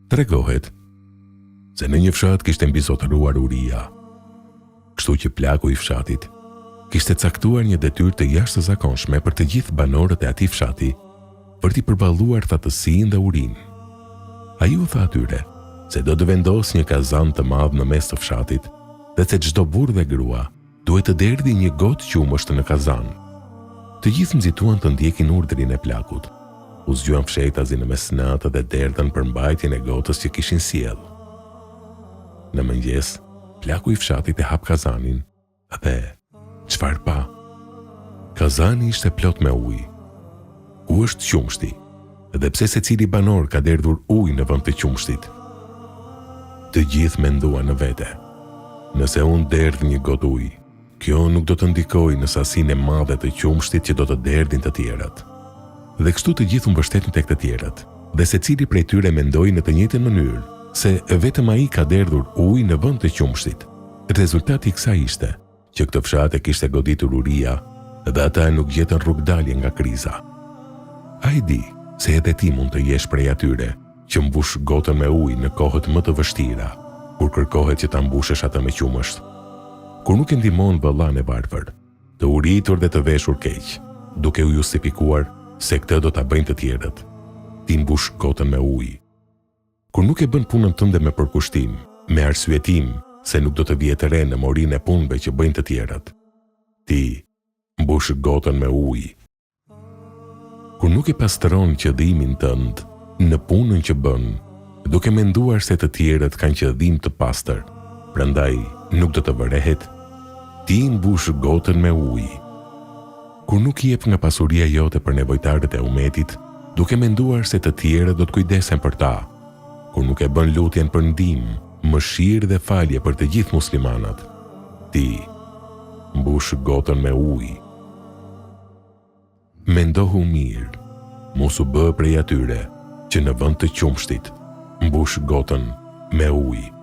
Tregohet se në një fshat kishte mbizotëruar uria, kështu që plaku i fshatit kishte caktuar një detyrë të jashtëzakonshme për të gjithë banorët e atij fshati për t'i përballuar thatësinë dhe urinë. Ai u tha atyre se do të vendosë një kazan të madh në mes të fshatit dhe se çdo burrë dhe grua duhet të derdhi një gotë qumësht në kazan. Të gjithë nxituan të ndjekin urdhrin e plakut. U zgjuan fshetazi në mesnatë dhe derdhën për mbajtjen e gotës që kishin sjell. Në mëngjes, plaku i fshatit e hap kazanin dhe çfarë pa? Kazani ishte plot me ujë. Ku është qumshti? Dhe pse secili banor ka derdhur ujë në vend të qumshtit? Të gjithë menduan në vete. Nëse unë derdh një gotë ujë, kjo nuk do të ndikojë në sasinë e madhe të qumshtit që do të derdhin të tjerat. Dhe kështu të gjithë u mbështetën tek të tjerat, dhe secili prej tyre mendoi në të njëjtën mënyrë se vetëm ai ka derdhur ujë në vend të qumshtit. Rezultati i kësaj ishte që këtë fshat e kishte goditur uria dhe ata nuk gjetën rrugdalje nga kriza. Ai di se edhe ti mund të jesh prej atyre që mbush gotën me ujë në kohët më të vështira, kur kërkohet që ta mbushësh atë me qumësht. Kur nuk e ndihmon vëllain e varfër, të uritur dhe të veshur keq, duke u justifikuar se këtë do ta bëjnë të tjerët, ti mbush gotën me ujë. Kur nuk e bën punën tënde me përkushtim, me arsyetim se nuk do të vijë të re në morinë e punëve që bëjnë të tjerat, ti mbush gotën me ujë. Kur nuk e pastron qëllimin tënd në punën që bën, duke menduar se të tjerët kanë qëllim të pastër, prandaj nuk do të vërehet, ti mbush gotën me ujë. Kur nuk jep nga pasuria jote për nevojtarët e umetit, duke menduar se të tjerët do të kujdesen për ta, kur nuk e bën lutjen për ndihmë, mëshirë dhe falje për të gjithë muslimanat, ti mbush gotën me ujë. Mendohu mirë, mos u bë prej atyre që në vend të qumshtit mbush gotën me ujë.